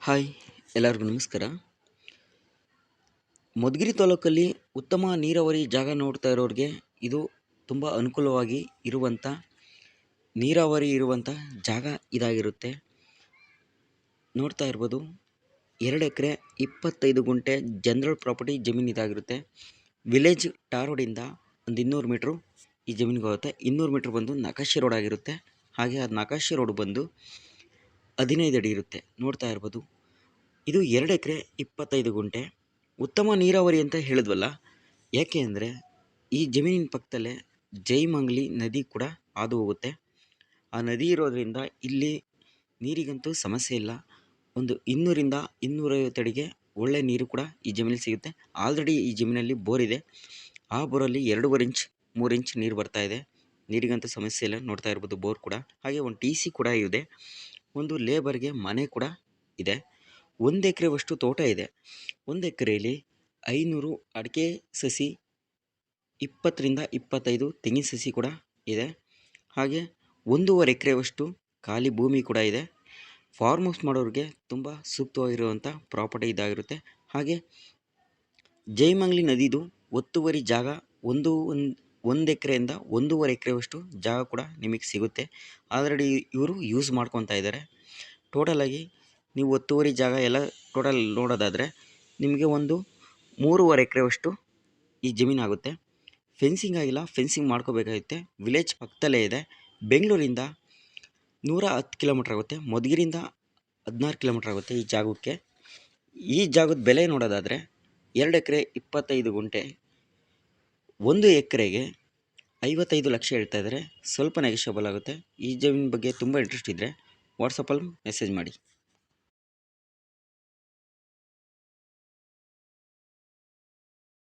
Hi, ಎಲ್ಲರಿಗೂ ನಮಸ್ಕಾರ. ಮಧುಗಿರಿ ತಾಲೂಕಲ್ಲಿ ಉತ್ತಮ ನೀರಾವರಿ ಜಾಗ ನೋಡ್ತಾ ಇರೋರಿಗೆ ಇದು ತುಂಬ ಅನುಕೂಲವಾಗಿ ನೀರಾವರಿ ಇರುವಂಥ ಜಾಗ ಇದಾಗಿರುತ್ತೆ. ನೋಡ್ತಾ ಇರ್ಬೋದು, 2 ಎಕರೆ 25 ಗುಂಟೆ ಜನರಲ್ ಪ್ರಾಪರ್ಟಿ ಜಮೀನು ಇದಾಗಿರುತ್ತೆ. ವಿಲೇಜ್ ಟಾರ್ ರೋಡಿಂದ ಒಂದು 200 ಮೀಟ್ರು ಈ ಜಮೀನಿಗೆ ಹೋಗುತ್ತೆ. 200 ಮೀಟ್ರ್ ಬಂದು ನಕಾಶೆ ರೋಡ್ ಆಗಿರುತ್ತೆ. ಹಾಗೆ ಅದು ನಕಾಶೆ ರೋಡ್ ಬಂದು 15 ಅಡಿ ಇರುತ್ತೆ. ನೋಡ್ತಾ ಇರ್ಬೋದು, ಇದು 2 ಎಕರೆ 25 ಗುಂಟೆ ಉತ್ತಮ ನೀರಾವರಿ ಅಂತ ಹೇಳಿದ್ವಲ್ಲ. ಯಾಕೆ ಅಂದರೆ ಈ ಜಮೀನಿನ ಪಕ್ಕದಲ್ಲೇ ಜೈಮಂಗ್ಲಿ ನದಿ ಕೂಡ ಹಾದು ಹೋಗುತ್ತೆ. ಆ ನದಿ ಇರೋದರಿಂದ ಇಲ್ಲಿ ನೀರಿಗಂತೂ ಸಮಸ್ಯೆ ಇಲ್ಲ. ಒಂದು 200ರಿಂದ 250 ಅಡಿಗೆ ಒಳ್ಳೆ ನೀರು ಕೂಡ ಈ ಜಮೀನಲ್ಲಿ ಸಿಗುತ್ತೆ. ಆಲ್ರೆಡಿ ಈ ಜಮೀನಲ್ಲಿ ಬೋರ್ ಇದೆ. ಆ ಬೋರಲ್ಲಿ 2.5 ಇಂಚ್ 3 ಇಂಚ್ ನೀರು ಬರ್ತಾ ಇದೆ. ನೀರಿಗಂತೂ ಸಮಸ್ಯೆ ಇಲ್ಲ. ನೋಡ್ತಾ ಇರ್ಬೋದು ಬೋರ್ ಕೂಡ. ಹಾಗೆ ಒಂದು TC ಕೂಡ ಇದೆ. ಒಂದು ಲೇಬರ್ಗೆ ಮನೆ ಕೂಡ ಇದೆ. 1 ಎಕರೆವಷ್ಟು ತೋಟ ಇದೆ. 1 ಎಕರೆಯಲ್ಲಿ 500 ಅಡಿಕೆ ಸಸಿ, 20ರಿಂದ 25 ತೆಂಗಿನ ಸಸಿ ಕೂಡ ಇದೆ. ಹಾಗೆ 1.5 ಎಕರೆವಷ್ಟು ಖಾಲಿ ಭೂಮಿ ಕೂಡ ಇದೆ. ಫಾರ್ಮ್ ಹೌಸ್ ಮಾಡೋರಿಗೆ ತುಂಬ ಸೂಕ್ತವಾಗಿರುವಂಥ ಪ್ರಾಪರ್ಟಿ ಇದಾಗಿರುತ್ತೆ. ಹಾಗೆ ಜೈಮಂಗ್ಲಿ ನದಿದು ಒತ್ತುವರಿ ಜಾಗ ಒಂದು ಎಕರೆಯಿಂದ 1.5 ಎಕರೆವಷ್ಟು ಜಾಗ ಕೂಡ ನಿಮಗೆ ಸಿಗುತ್ತೆ. ಆಲ್ರೆಡಿ ಇವರು ಯೂಸ್ ಮಾಡ್ಕೊತಾ ಇದ್ದಾರೆ. ಟೋಟಲಾಗಿ ನೀವು ಒತ್ತುವರಿ ಜಾಗ ಎಲ್ಲ ಟೋಟಲ್ ನೋಡೋದಾದರೆ ನಿಮಗೆ ಒಂದು 3.5 ಎಕರೆವಷ್ಟು ಈ ಜಮೀನಾಗುತ್ತೆ. ಫೆನ್ಸಿಂಗ್ ಆಗಿಲ್ಲ, ಫೆನ್ಸಿಂಗ್ ಮಾಡ್ಕೋಬೇಕಾಗುತ್ತೆ. ವಿಲೇಜ್ ಪಕ್ಕದಲ್ಲೇ ಇದೆ. ಬೆಂಗಳೂರಿಂದ 110 ಕಿಲೋಮೀಟ್ರ್ ಆಗುತ್ತೆ. ಮಧುಗಿರಿಯಿಂದ 16 ಕಿಲೋಮೀಟ್ರ್ ಆಗುತ್ತೆ ಈ ಜಾಗಕ್ಕೆ. ಈ ಜಾಗದ ಬೆಲೆ ನೋಡೋದಾದರೆ 2 ಎಕರೆ 25 ಗುಂಟೆ 1 ಎಕರೆಗೆ 55 ಲಕ್ಷ ಹೇಳ್ತಾ ಇದ್ದಾರೆ. ಸ್ವಲ್ಪ ನೆಗೆಷಿಯಬಲ್ ಆಗುತ್ತೆ. ಈ ಜಮೀನು ಬಗ್ಗೆ ತುಂಬ ಇಂಟ್ರೆಸ್ಟ್ ಇದ್ದರೆ ವಾಟ್ಸಪ್ಪಲ್ಲಿ ಮೆಸೇಜ್ ಮಾಡಿ.